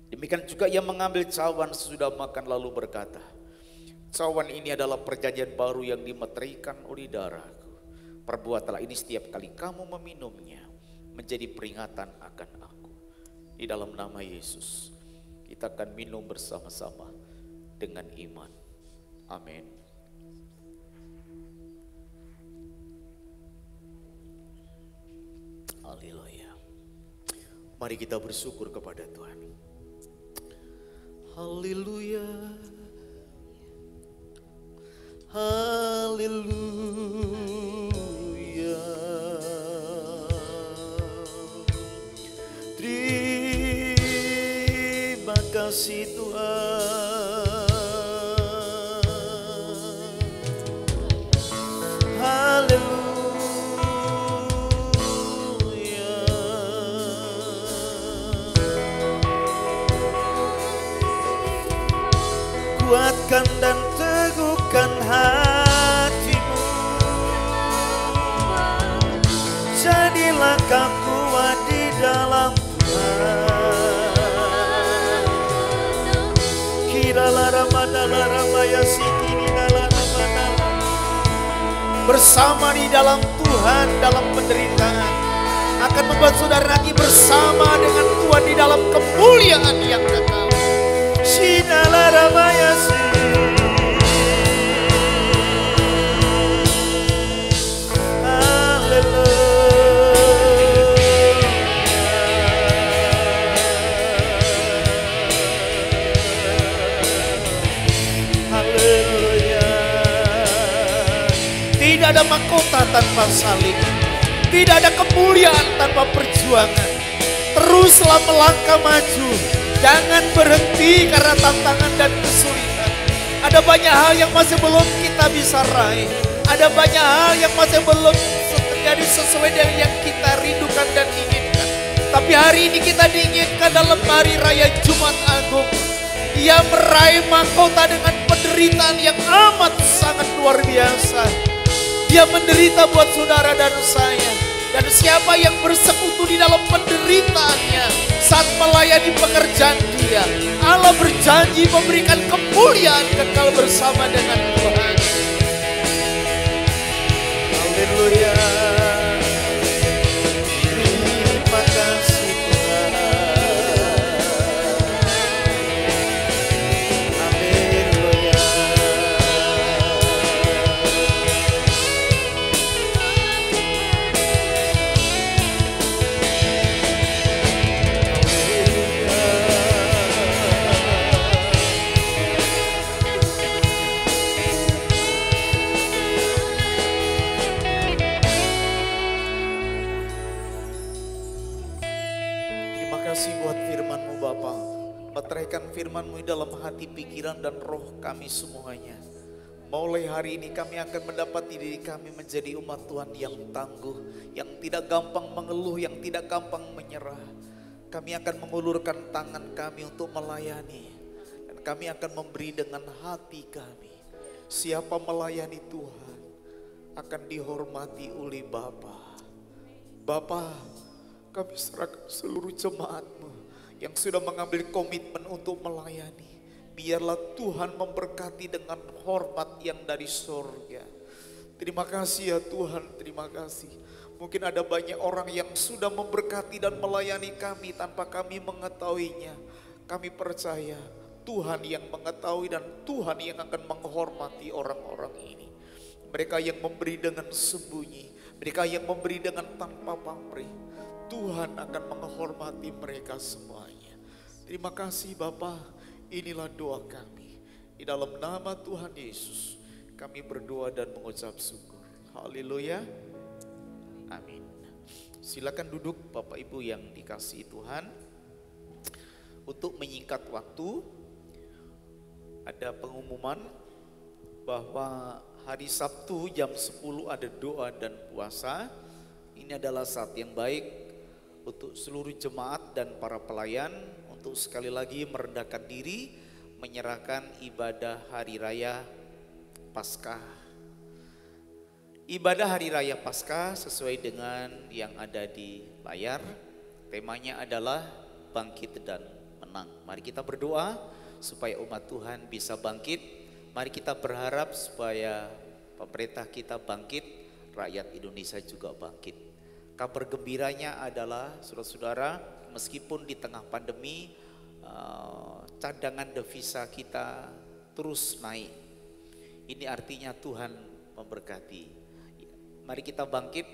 Demikian juga ia mengambil cawan sesudah makan lalu berkata, cawan ini adalah perjanjian baru yang dimeteraikan oleh darahku. Perbuatlah ini setiap kali kamu meminumnya menjadi peringatan akan aku. Di dalam nama Yesus kita akan minum bersama-sama dengan iman. Amin. Haleluya. Mari kita bersyukur kepada Tuhan. Haleluya. Haleluya. Terima kasih Tuhan. Haleluya. Kuatkan dan teguhkan hatimu, jadilah kau kuat di dalam Tuhan. Kiralah ramadala ramaya sitini nala ramadala. Bersama di dalam Tuhan dalam penderitaan akan membuat saudara nanti bersama dengan Tuhan di dalam kemuliaan yang kekal. Sinala ramaya tidak ada mahkota tanpa salib, tidak ada kemuliaan tanpa perjuangan. Teruslah melangkah maju, jangan berhenti karena tantangan dan kesulitan. Ada banyak hal yang masih belum kita bisa raih, ada banyak hal yang masih belum terjadi sesuai dengan yang kita rindukan dan inginkan. Tapi hari ini kita diinginkan dalam hari raya Jumat Agung. Ia meraih mahkota dengan penderitaan yang amat sangat luar biasa. Dia menderita buat saudara dan saya. Dan siapa yang bersekutu di dalam penderitaannya saat melayani pekerjaan dia, Allah berjanji memberikan kemuliaan kekal bersama dengan Tuhan. Haleluya. Terima kasih Tuhan. Haleluya. Terima kasih buat firman-Mu Bapa. Meteraikan firman-Mu dalam hati, pikiran, dan roh kami semuanya. Mulai hari ini kami akan mendapati diri kami menjadi umat Tuhan yang tangguh, yang tidak gampang mengeluh, yang tidak gampang menyerah. Kami akan mengulurkan tangan kami untuk melayani. Dan kami akan memberi dengan hati kami. Siapa melayani Tuhan akan dihormati oleh Bapa. Bapa, kami serahkan seluruh jemaat-Mu yang sudah mengambil komitmen untuk melayani. Biarlah Tuhan memberkati dengan hormat yang dari surga. Terima kasih ya Tuhan, terima kasih. Mungkin ada banyak orang yang sudah memberkati dan melayani kami tanpa kami mengetahuinya. Kami percaya Tuhan yang mengetahui dan Tuhan yang akan menghormati orang-orang ini. Mereka yang memberi dengan sembunyi, mereka yang memberi dengan tanpa pamrih. Tuhan akan menghormati mereka semuanya. Terima kasih Bapa, inilah doa kami. Di dalam nama Tuhan Yesus, kami berdoa dan mengucap syukur. Haleluya. Amin. Silakan duduk Bapak Ibu yang dikasihi Tuhan. Untuk menyingkat waktu, ada pengumuman bahwa hari Sabtu jam 10 ada doa dan puasa. Ini adalah saat yang baik untuk seluruh jemaat dan para pelayan untuk sekali lagi merendahkan diri, menyerahkan ibadah Hari Raya Paskah. Ibadah Hari Raya Paskah sesuai dengan yang ada di layar, temanya adalah bangkit dan menang. Mari kita berdoa supaya umat Tuhan bisa bangkit. Mari kita berharap supaya pemerintah kita bangkit, rakyat Indonesia juga bangkit. Kabar gembiranya adalah saudara-saudara, meskipun di tengah pandemi cadangan devisa kita terus naik. Ini artinya Tuhan memberkati. Mari kita bangkit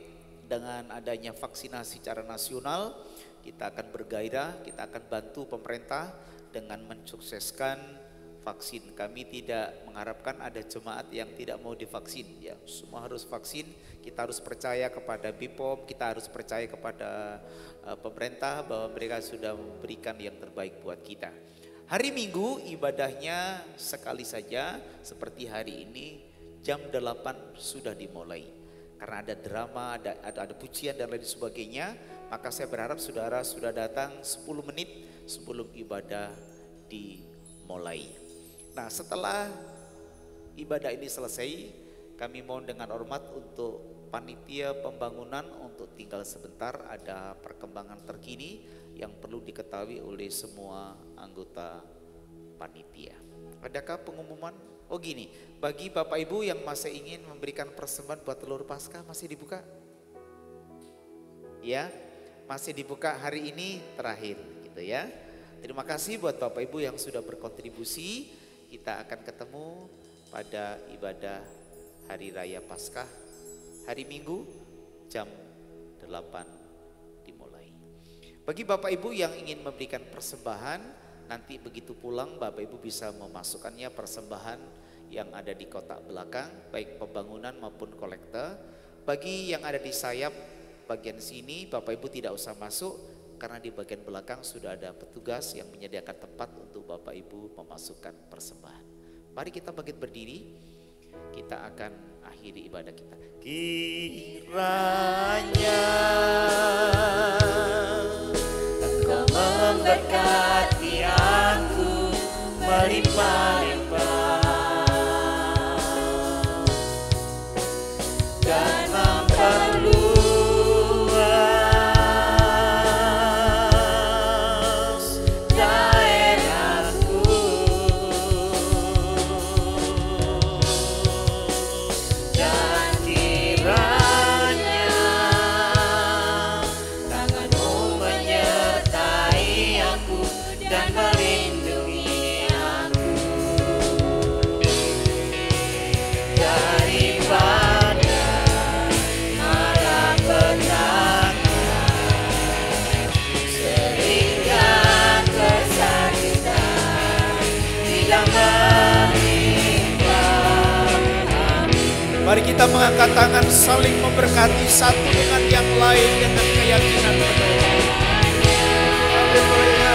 dengan adanya vaksinasi secara nasional. Kita akan bergairah, kita akan bantu pemerintah dengan mensukseskan vaksin. Kami tidak mengharapkan ada jemaat yang tidak mau divaksin. Ya, semua harus vaksin. Kita harus percaya kepada BPOM, kita harus percaya kepada pemerintah bahwa mereka sudah memberikan yang terbaik buat kita. Hari Minggu ibadahnya sekali saja seperti hari ini jam 8 sudah dimulai. Karena ada drama, ada pujian dan lain sebagainya, maka saya berharap saudara sudah datang 10 menit sebelum ibadah dimulai. Nah, setelah ibadah ini selesai, kami mohon dengan hormat untuk panitia pembangunan untuk tinggal sebentar. Ada perkembangan terkini yang perlu diketahui oleh semua anggota panitia. Adakah pengumuman? Oh gini, bagi Bapak Ibu yang masih ingin memberikan persembahan buat telur Paskah masih dibuka? Ya, masih dibuka hari ini terakhir gitu ya. Terima kasih buat Bapak Ibu yang sudah berkontribusi. Kita akan ketemu pada ibadah Hari Raya Paskah hari Minggu jam 8 dimulai. Bagi Bapak Ibu yang ingin memberikan persembahan, nanti begitu pulang Bapak Ibu bisa memasukkannya persembahan yang ada di kotak belakang, baik pembangunan maupun kolektor. Bagi yang ada di sayap bagian sini, Bapak Ibu tidak usah masuk karena di bagian belakang sudah ada petugas yang menyediakan tempat untuk Bapak Ibu memasukkan persembahan. Mari kita bangkit berdiri, kita akan akhiri ibadah kita. Kiranya Engkau memberkati aku melimpah-limpah dan memperluas Mari kita mengangkat tangan saling memberkati satu dengan yang lain dengan keyakinan penuh. Haleluya.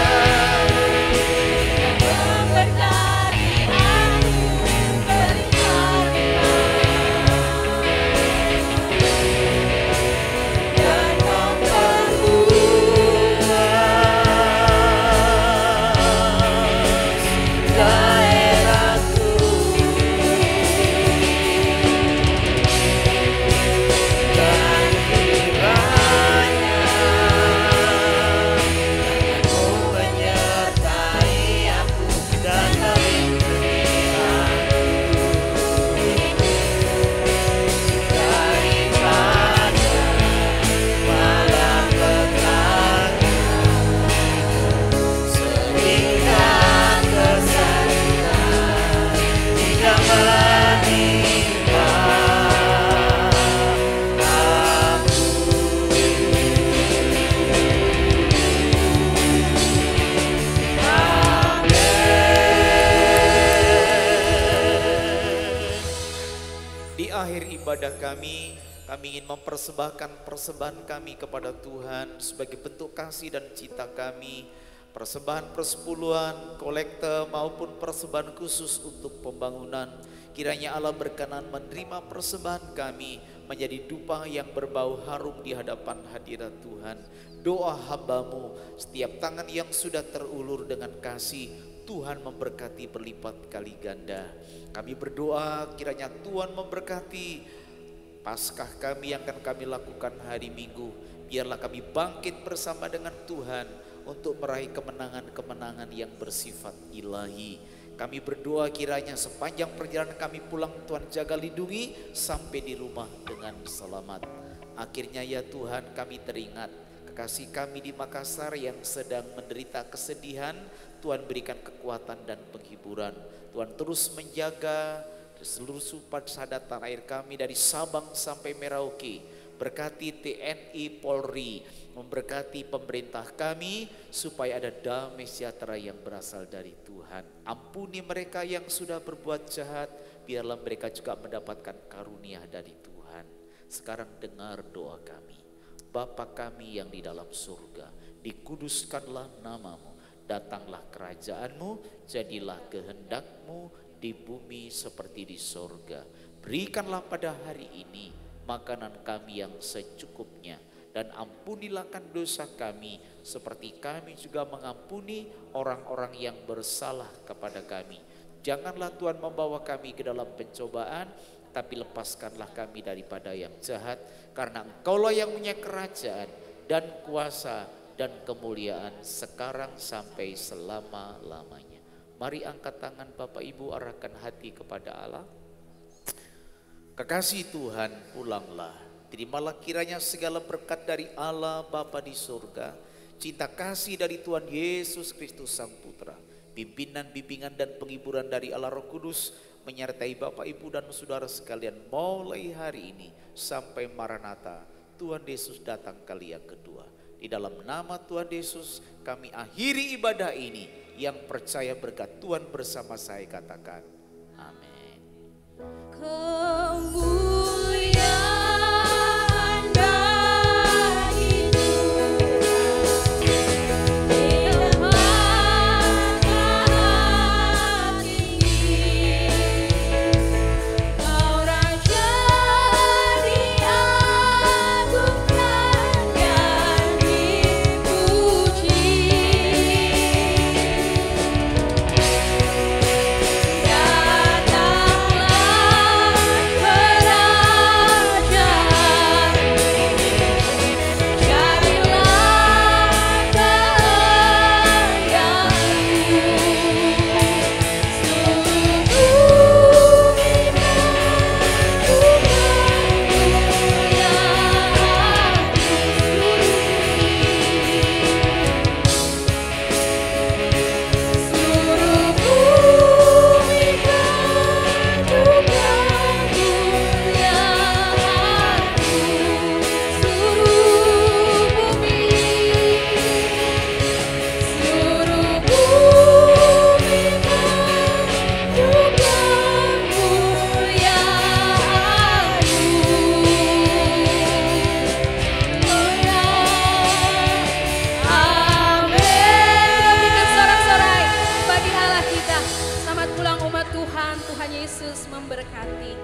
Kami ingin mempersembahkan persembahan kami kepada Tuhan sebagai bentuk kasih dan cinta kami. Persembahan persepuluhan, kolekte maupun persembahan khusus untuk pembangunan. Kiranya Allah berkenan menerima persembahan kami menjadi dupa yang berbau harum di hadapan hadirat Tuhan. Doa hamba-Mu, setiap tangan yang sudah terulur dengan kasih, Tuhan memberkati berlipat kali ganda. Kami berdoa kiranya Tuhan memberkati Paskah kami yang akan kami lakukan hari Minggu. Biarlah kami bangkit bersama dengan Tuhan untuk meraih kemenangan-kemenangan yang bersifat ilahi. Kami berdoa kiranya sepanjang perjalanan kami pulang, Tuhan jaga lindungi sampai di rumah dengan selamat. Akhirnya ya Tuhan, kami teringat kekasih kami di Makassar yang sedang menderita kesedihan. Tuhan berikan kekuatan dan penghiburan. Tuhan terus menjaga seluruh sumber tanah air kami dari Sabang sampai Merauke. Berkati TNI Polri, memberkati pemerintah kami supaya ada damai sejahtera yang berasal dari Tuhan. Ampuni mereka yang sudah berbuat jahat, biarlah mereka juga mendapatkan karunia dari Tuhan. Sekarang dengar doa kami. Bapa kami yang di dalam surga, dikuduskanlah nama-Mu, datanglah kerajaan-Mu, jadilah kehendak-Mu di bumi seperti di sorga. Berikanlah pada hari ini makanan kami yang secukupnya, dan ampunilah dosa kami seperti kami juga mengampuni orang-orang yang bersalah kepada kami. Janganlah Tuhan membawa kami ke dalam pencobaan, tapi lepaskanlah kami daripada yang jahat, karena Engkaulah yang punya kerajaan dan kuasa dan kemuliaan sekarang sampai selama-lamanya. Mari angkat tangan Bapak Ibu, arahkan hati kepada Allah. Kekasih Tuhan, pulanglah. Terimalah kiranya segala berkat dari Allah Bapa di surga, cinta kasih dari Tuhan Yesus Kristus Sang Putra, pimpinan, bimbingan dan penghiburan dari Allah Roh Kudus menyertai Bapak Ibu dan saudara sekalian mulai hari ini sampai Maranatha, Tuhan Yesus datang kali yang kedua. Di dalam nama Tuhan Yesus kami akhiri ibadah ini. Yang percaya berkat Tuhan bersama saya katakan amin. Kemuliaan bagi Tuhan di maha tinggi. Kau Raja diagungkan dan dipuji. Datanglah Yesus memberkati.